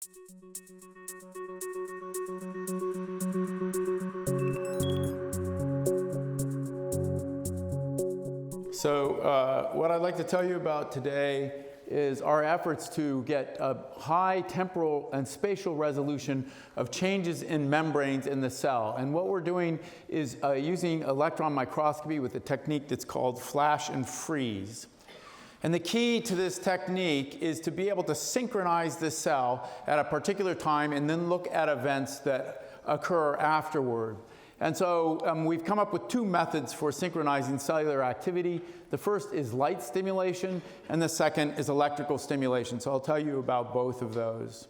So what I'd like to tell you about today is our efforts to get a high temporal and spatial resolution of changes in membranes in the cell. And what we're doing is using electron microscopy with a technique that's called flash and freeze. And the key to this technique is to be able to synchronize the cell at a particular time and then look at events that occur afterward. And so we've come up with two methods for synchronizing cellular activity. The first is light stimulation, and the second is electrical stimulation. So I'll tell you about both of those.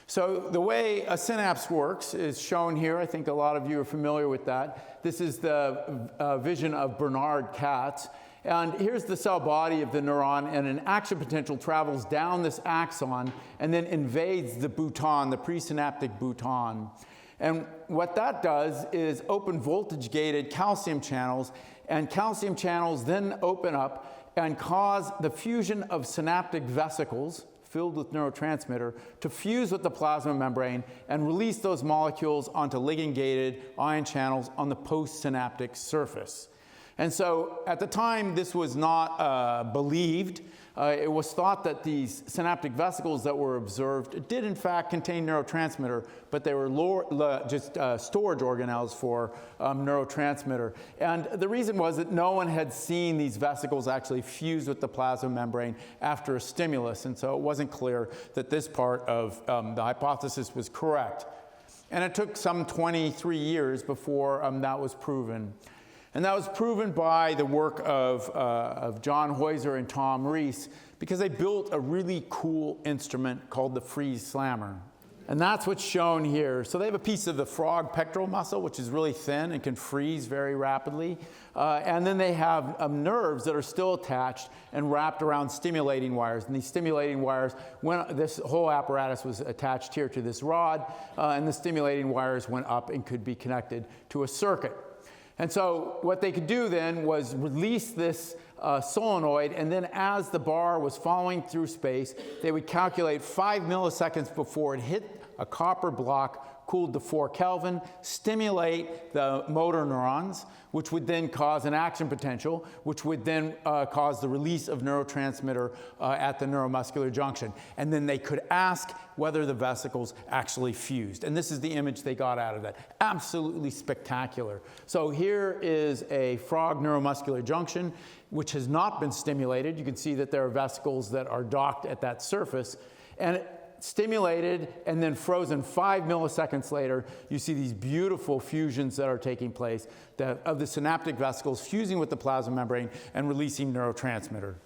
So the way a synapse works is shown here. I think a lot of you are familiar with that. This is the vision of Bernard Katz. And here's the cell body of the neuron, and an action potential travels down this axon and then invades the bouton, the presynaptic bouton. And what that does is open voltage-gated calcium channels, and calcium channels then open up and cause the fusion of synaptic vesicles filled with neurotransmitter to fuse with the plasma membrane and release those molecules onto ligand-gated ion channels on the postsynaptic surface. And so at the time, this was not believed. It was thought that these synaptic vesicles that were observed did in fact contain neurotransmitter, but they were just storage organelles for neurotransmitter. And the reason was that no one had seen these vesicles actually fuse with the plasma membrane after a stimulus, and so it wasn't clear that this part of the hypothesis was correct. And it took some 23 years before that was proven. And that was proven by the work of John Heuser and Tom Rees, because they built a really cool instrument called the freeze slammer. And that's what's shown here. So they have a piece of the frog pectoral muscle, which is really thin and can freeze very rapidly. And then they have nerves that are still attached and wrapped around stimulating wires. And these stimulating wires, this whole apparatus was attached here to this rod, and the stimulating wires went up and could be connected to a circuit. And so what they could do then was release this solenoid, and then as the bar was following through space, they would calculate 5 milliseconds before it hit a copper block cooled to 4 Kelvin, stimulate the motor neurons, which would then cause an action potential, which would then cause the release of neurotransmitter at the neuromuscular junction. And then they could ask whether the vesicles actually fused. And this is the image they got out of that. Absolutely spectacular. So here is a frog neuromuscular junction, which has not been stimulated. You can see that there are vesicles that are docked at that surface. And stimulated and then frozen 5 milliseconds later, you see these beautiful fusions that are taking place of the synaptic vesicles fusing with the plasma membrane and releasing neurotransmitter.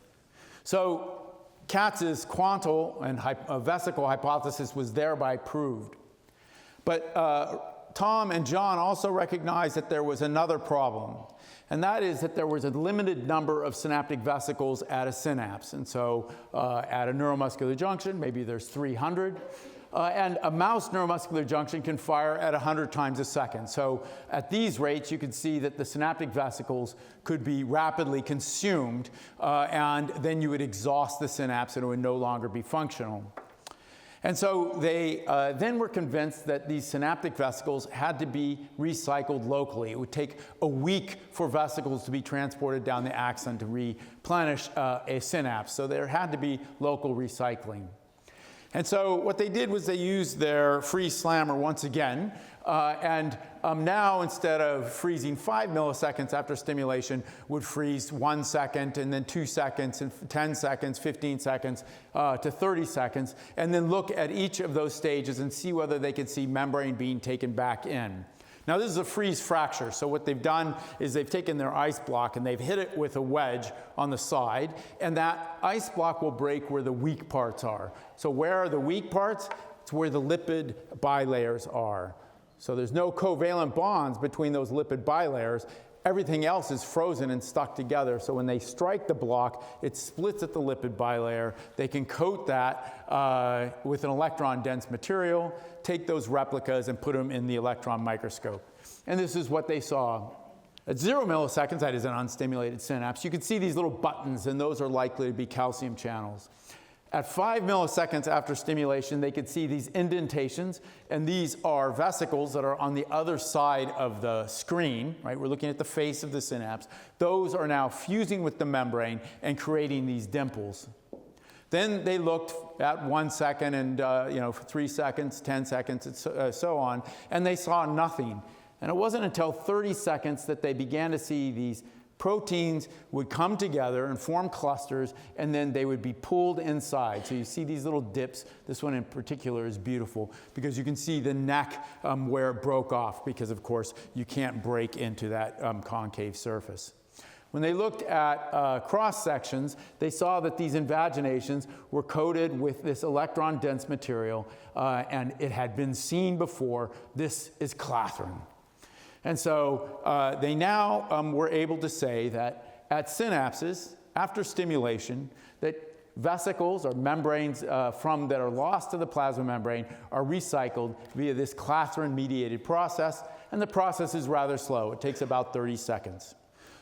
So Katz's quantal and vesicle hypothesis was thereby proved. But Tom and John also recognized that there was another problem, and that is that there was a limited number of synaptic vesicles at a synapse. And so at a neuromuscular junction, maybe there's 300. And a mouse neuromuscular junction can fire at 100 times a second. So at these rates, you can see that the synaptic vesicles could be rapidly consumed, and then you would exhaust the synapse and it would no longer be functional. And so they then were convinced that these synaptic vesicles had to be recycled locally. It would take a week for vesicles to be transported down the axon to replenish a synapse. So there had to be local recycling. And so what they did was they used their freeze slammer once again. And now, instead of freezing 5 milliseconds after stimulation, would freeze 1 second, and then 2 seconds, and 10 seconds, 15 seconds, to 30 seconds, and then look at each of those stages and see whether they could see membrane being taken back in. Now, this is a freeze fracture. So what they've done is they've taken their ice block and they've hit it with a wedge on the side, and that ice block will break where the weak parts are. So where are the weak parts? It's where the lipid bilayers are. So there's no covalent bonds between those lipid bilayers. Everything else is frozen and stuck together. So when they strike the block, it splits at the lipid bilayer. They can coat that with an electron-dense material, take those replicas and put them in the electron microscope. And this is what they saw. At 0 milliseconds, that is an unstimulated synapse, you can see these little buttons, and those are likely to be calcium channels. At 5 milliseconds after stimulation, they could see these indentations, and these are vesicles that are on the other side of the screen, right? We're looking at the face of the synapse. Those are now fusing with the membrane and creating these dimples. Then they looked at 1 second and, for 3 seconds, 10 seconds, and so on, and they saw nothing. And it wasn't until 30 seconds that they began to see these proteins would come together and form clusters, and then they would be pulled inside. So you see these little dips. This one in particular is beautiful because you can see the neck where it broke off, because of course you can't break into that concave surface. When they looked at cross sections, they saw that these invaginations were coated with this electron-dense material, and it had been seen before. This is clathrin. And so they now were able to say that at synapses, after stimulation, that vesicles or membranes that are lost to the plasma membrane are recycled via this clathrin-mediated process, and the process is rather slow. It takes about 30 seconds.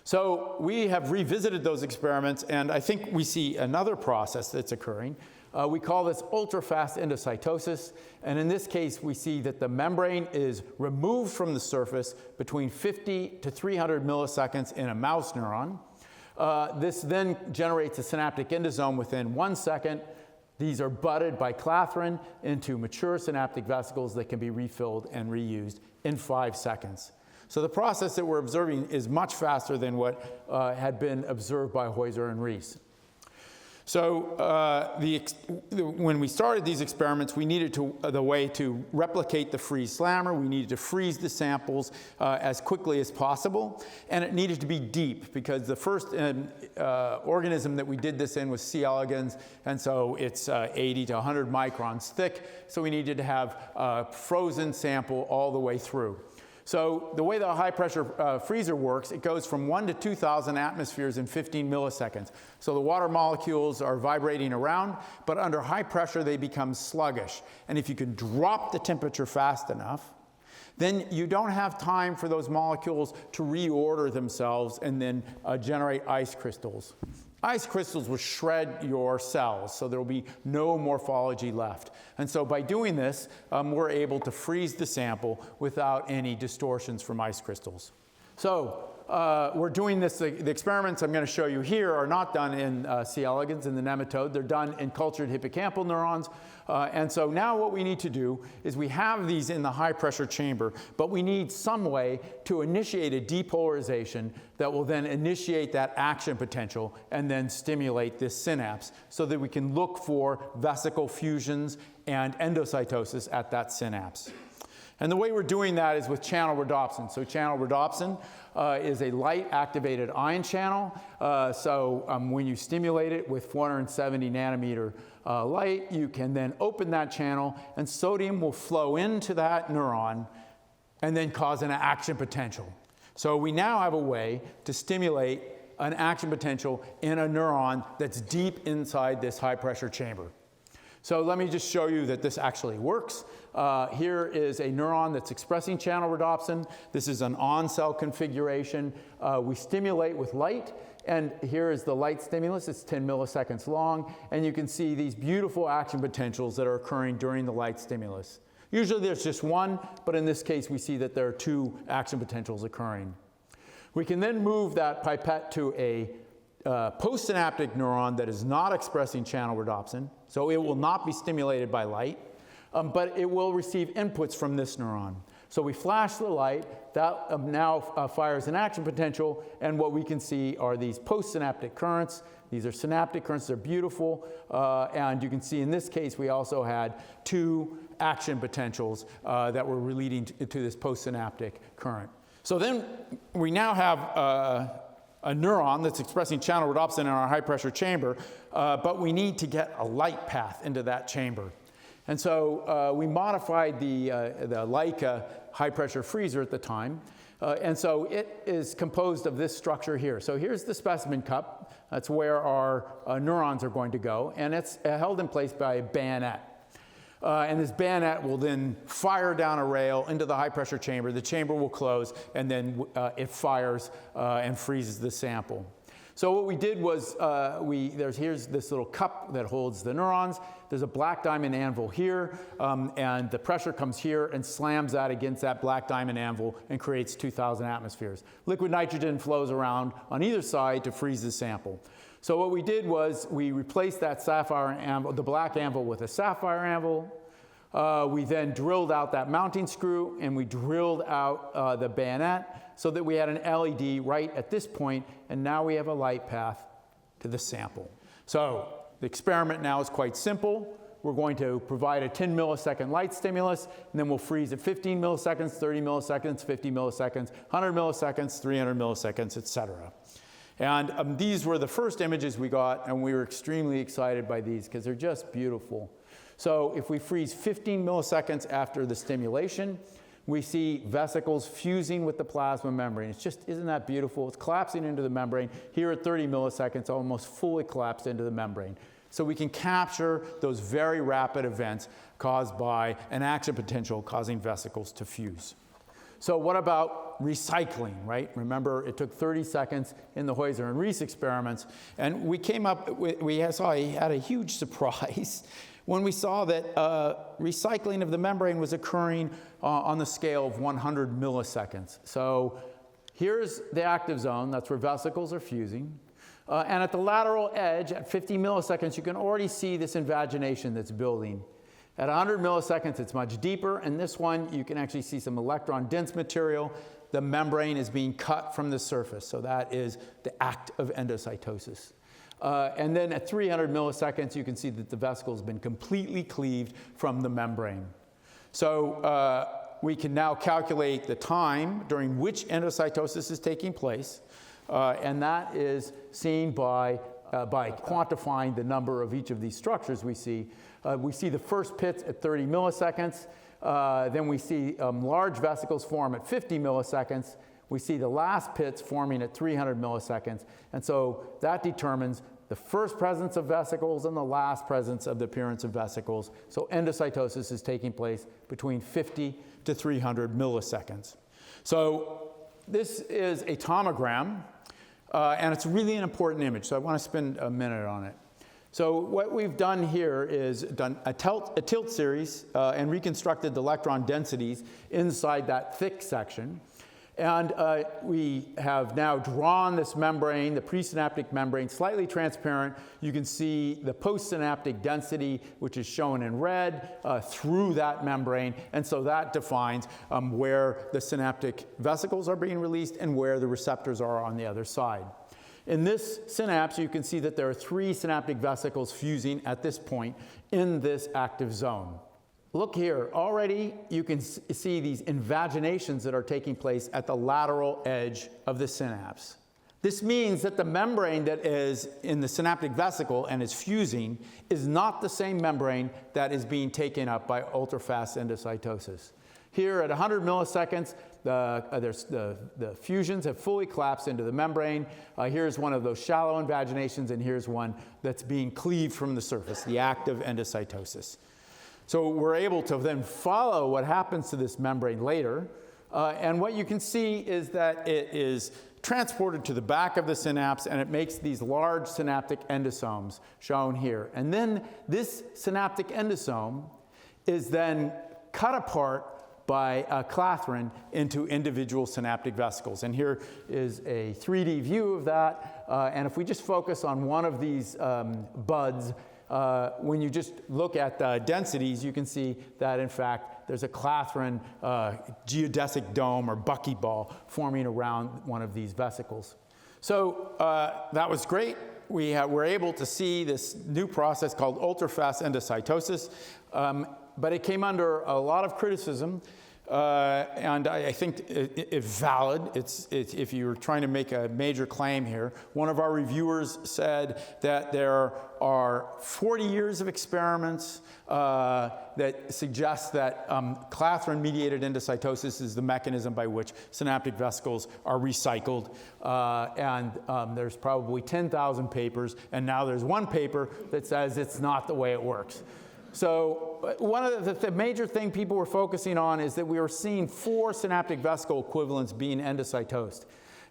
So we have revisited those experiments, and I think we see another process that's occurring. We call this ultra-fast endocytosis, and in this case we see that the membrane is removed from the surface between 50 to 300 milliseconds in a mouse neuron. This then generates a synaptic endosome within 1 second. These are budded by clathrin into mature synaptic vesicles that can be refilled and reused in 5 seconds. So the process that we're observing is much faster than what had been observed by Heuser and Rees. So when we started these experiments, we needed the way to replicate the freeze slammer. We needed to freeze the samples as quickly as possible, and it needed to be deep because the first organism that we did this in was C. elegans, and so it's 80 to 100 microns thick, so we needed to have a frozen sample all the way through. So the way the high-pressure freezer works, it goes from 1 to 2,000 atmospheres in 15 milliseconds. So the water molecules are vibrating around, but under high pressure they become sluggish. And if you can drop the temperature fast enough, then you don't have time for those molecules to reorder themselves and then generate ice crystals. Ice crystals will shred your cells, so there will be no morphology left. And so by doing this, we're able to freeze the sample without any distortions from ice crystals. So we're doing this. The experiments I'm going to show you here are not done in C. elegans in the nematode. They're done in cultured hippocampal neurons. And so now what we need to do is we have these in the high-pressure chamber, but we need some way to initiate a depolarization that will then initiate that action potential and then stimulate this synapse so that we can look for vesicle fusions and endocytosis at that synapse. And the way we're doing that is with channel rhodopsin. So channel rhodopsin is a light-activated ion channel. When you stimulate it with 470 nanometer light, you can then open that channel, and sodium will flow into that neuron and then cause an action potential. So we now have a way to stimulate an action potential in a neuron that's deep inside this high-pressure chamber. So let me just show you that this actually works. Here is a neuron that's expressing channel rhodopsin. This is an on-cell configuration. We stimulate with light, and here is the light stimulus. It's 10 milliseconds long, and you can see these beautiful action potentials that are occurring during the light stimulus. Usually there's just one, but in this case we see that there are 2 action potentials occurring. We can then move that pipette to a postsynaptic neuron that is not expressing channel rhodopsin, so it will not be stimulated by light, but it will receive inputs from this neuron. So we flash the light, that now fires an action potential, and what we can see are these postsynaptic currents. These are synaptic currents, they're beautiful, and you can see in this case we also had 2 action potentials that were leading to this postsynaptic current. So then we now have a neuron that's expressing channel rhodopsin in our high-pressure chamber, but we need to get a light path into that chamber. And so we modified the Leica high-pressure freezer at the time, and so it is composed of this structure here. So here's the specimen cup. That's where our neurons are going to go, and it's held in place by a bayonet. And this bayonet will then fire down a rail into the high-pressure chamber. The chamber will close, and then it fires and freezes the sample. So what we did was, here's this little cup that holds the neurons. There's a black diamond anvil here, and the pressure comes here and slams that against that black diamond anvil and creates 2,000 atmospheres. Liquid nitrogen flows around on either side to freeze the sample. So what we did was we replaced that sapphire anvil, the black anvil, with a sapphire anvil. We then drilled out that mounting screw, and we drilled out the bayonet so that we had an LED right at this point, and now we have a light path to the sample. So the experiment now is quite simple. We're going to provide a 10 millisecond light stimulus, and then we'll freeze at 15 milliseconds, 30 milliseconds, 50 milliseconds, 100 milliseconds, 300 milliseconds, etc. And these were the first images we got, and we were extremely excited by these because they're just beautiful. So if we freeze 15 milliseconds after the stimulation, we see vesicles fusing with the plasma membrane. It's just, isn't that beautiful? It's collapsing into the membrane. Here at 30 milliseconds, almost fully collapsed into the membrane. So we can capture those very rapid events caused by an action potential causing vesicles to fuse. So what about recycling, right? Remember, it took 30 seconds in the Heuser and Rees experiments, and we came up with, had a huge surprise when we saw that recycling of the membrane was occurring on the scale of 100 milliseconds. So here's the active zone. That's where vesicles are fusing. And at the lateral edge, at 50 milliseconds, you can already see this invagination that's building. At 100 milliseconds, it's much deeper. And this one, you can actually see some electron-dense material. The membrane is being cut from the surface. So that is the act of endocytosis. And then at 300 milliseconds, you can see that the vesicle has been completely cleaved from the membrane. So we can now calculate the time during which endocytosis is taking place. And that is seen by quantifying the number of each of these structures we see. We see the first pits at 30 milliseconds. Then we see large vesicles form at 50 milliseconds. We see the last pits forming at 300 milliseconds. And so that determines the first presence of vesicles and the last presence of the appearance of vesicles. So endocytosis is taking place between 50 to 300 milliseconds. So this is a tomogram, and it's really an important image. So I want to spend a minute on it. So what we've done here is done a tilt series and reconstructed the electron densities inside that thick section. And we have now drawn this membrane, the presynaptic membrane, slightly transparent. You can see the postsynaptic density, which is shown in red, through that membrane. And so that defines where the synaptic vesicles are being released and where the receptors are on the other side. In this synapse, you can see that there are 3 synaptic vesicles fusing at this point in this active zone. Look here, already you can see these invaginations that are taking place at the lateral edge of the synapse. This means that the membrane that is in the synaptic vesicle and is fusing is not the same membrane that is being taken up by ultrafast endocytosis. Here at 100 milliseconds, the fusions have fully collapsed into the membrane. Here's one of those shallow invaginations, and here's one that's being cleaved from the surface, the active endocytosis. So we're able to then follow what happens to this membrane later. And what you can see is that it is transported to the back of the synapse, and it makes these large synaptic endosomes shown here. And then this synaptic endosome is then cut apart by clathrin into individual synaptic vesicles. And here is a 3D view of that. And if we just focus on one of these buds, when you just look at the densities, you can see that, in fact, there's a clathrin geodesic dome or buckyball forming around one of these vesicles. So that was great. We were able to see this new process called ultrafast endocytosis, but it came under a lot of criticism. And I think it's valid. If you're trying to make a major claim here, one of our reviewers said that there are 40 years of experiments that suggest that clathrin-mediated endocytosis is the mechanism by which synaptic vesicles are recycled. And there's probably 10,000 papers, and now there's one paper that says it's not the way it works. So one of the major thing people were focusing on is that we were seeing 4 synaptic vesicle equivalents being endocytosed.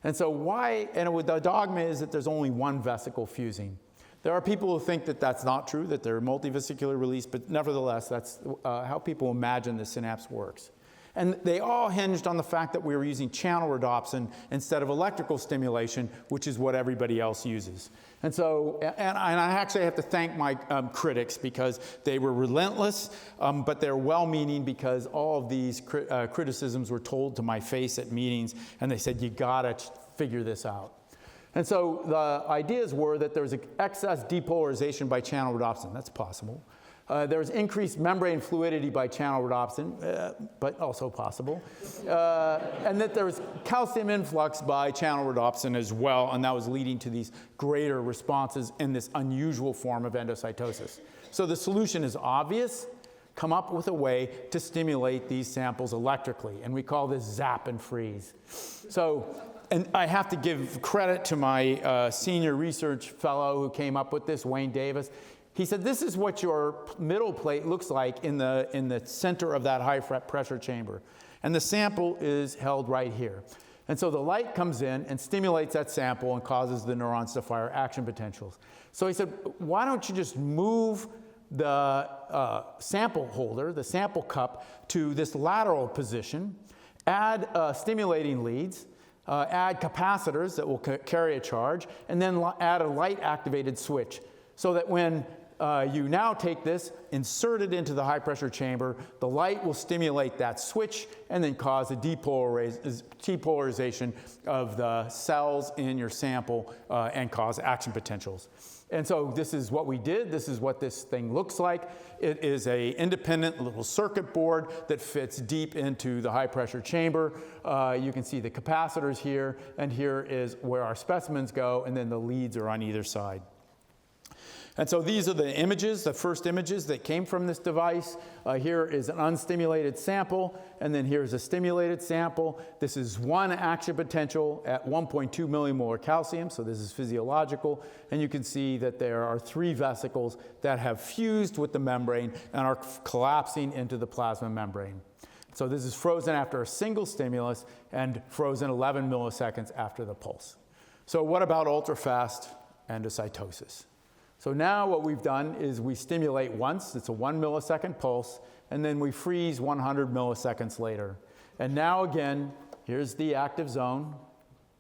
And so the dogma is that there's only one vesicle fusing. There are people who think that that's not true, that they're multivesicular release, but nevertheless, that's how people imagine the synapse works. And they all hinged on the fact that we were using channel rhodopsin instead of electrical stimulation, which is what everybody else uses. And so, and I actually have to thank my critics, because they were relentless, but they're well-meaning, because all of these criticisms were told to my face at meetings, and they said, you gotta figure this out. And so the ideas were that there's excess depolarization by channel rhodopsin. That's possible. There's increased membrane fluidity by channel rhodopsin, but also possible. And that there was calcium influx by channel rhodopsin as well, and that was leading to these greater responses in this unusual form of endocytosis. So the solution is obvious. Come up with a way to stimulate these samples electrically, and we call this zap and freeze. So, and I have to give credit to my senior research fellow who came up with this, Wayne Davis. He said, this is what your middle plate looks like in the center of that high pressure chamber. And the sample is held right here. And so the light comes in and stimulates that sample and causes the neurons to fire action potentials. So he said, why don't you just move the sample holder, the sample cup, to this lateral position, add stimulating leads, add capacitors that will carry a charge, and then add a light-activated switch, so that when you now take this, insert it into the high-pressure chamber, the light will stimulate that switch and then cause a depolarization of the cells in your sample and cause action potentials. And so this is what we did. This is what this thing looks like. It is an independent little circuit board that fits deep into the high-pressure chamber. You can see the capacitors here, and here is where our specimens go, and then the leads are on either side. And so these are the images, the first images that came from this device. Here is an unstimulated sample, and then here's a stimulated sample. This is one action potential at 1.2 millimolar calcium, so this is physiological. And you can see that there are 3 vesicles that have fused with the membrane and are collapsing into the plasma membrane. So this is frozen after a single stimulus and frozen 11 milliseconds after the pulse. So what about ultrafast endocytosis? So now what we've done is we stimulate once, it's a 1 millisecond pulse, and then we freeze 100 milliseconds later. And now again, here's the active zone,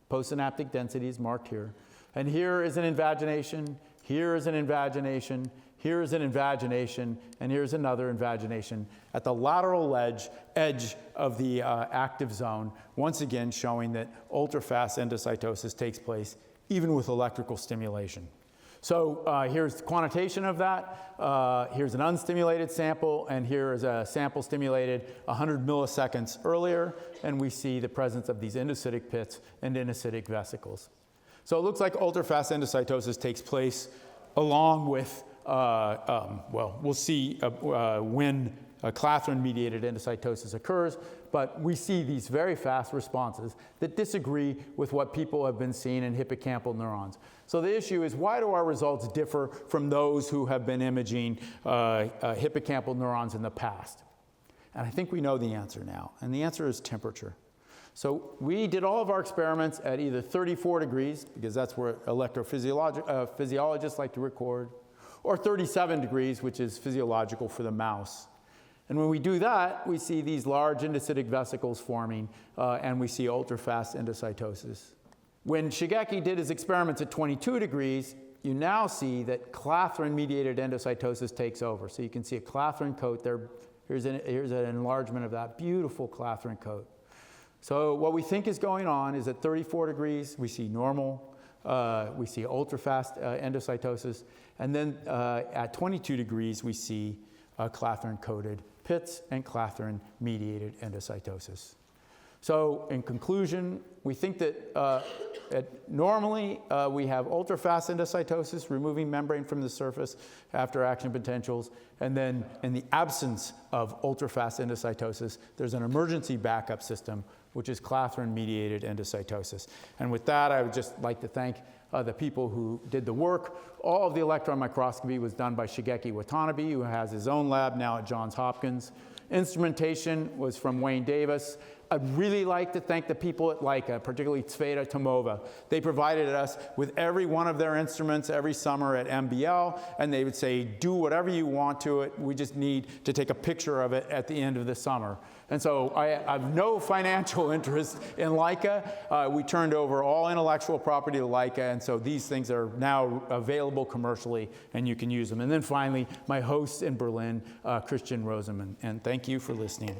postsynaptic density is marked here. And here is an invagination, here is an invagination, here is an invagination, and here's another invagination at the lateral edge of the active zone, once again showing that ultrafast endocytosis takes place even with electrical stimulation. So here's the quantitation of that. Here's an unstimulated sample, and here is a sample stimulated 100 milliseconds earlier, and we see the presence of these endocytic pits and endocytic vesicles. So it looks like ultrafast endocytosis takes place along with, we'll see when clathrin-mediated endocytosis occurs, but we see these very fast responses that disagree with what people have been seeing in hippocampal neurons. So the issue is, why do our results differ from those who have been imaging hippocampal neurons in the past? And I think we know the answer now, and the answer is temperature. So we did all of our experiments at either 34 degrees, because that's where electrophysiologists like to record, or 37 degrees, which is physiological for the mouse. And when we do that, we see these large endocytic vesicles forming, and we see ultrafast endocytosis. When Shigeki did his experiments at 22 degrees, you now see that clathrin-mediated endocytosis takes over. So you can see a clathrin coat there. Here's an enlargement of that beautiful clathrin coat. So what we think is going on is at 34 degrees, we see normal, we see ultrafast endocytosis, and then at 22 degrees, we see clathrin-coated pits and clathrin-mediated endocytosis. So in conclusion, we think that normally we have ultrafast endocytosis, removing membrane from the surface after action potentials, and then in the absence of ultrafast endocytosis, there's an emergency backup system, which is clathrin-mediated endocytosis. And with that, I would just like to thank the people who did the work. All of the electron microscopy was done by Shigeki Watanabe, who has his own lab now at Johns Hopkins. Instrumentation was from Wayne Davis. I'd really like to thank the people at Leica, particularly Tsveta Tomova. They provided us with every one of their instruments every summer at MBL, and they would say, do whatever you want to it. We just need to take a picture of it at the end of the summer. And so I have no financial interest in Leica. We turned over all intellectual property to Leica, and so these things are now available commercially, and you can use them. And then finally, my host in Berlin, Christian Rosemann. And thank you for listening.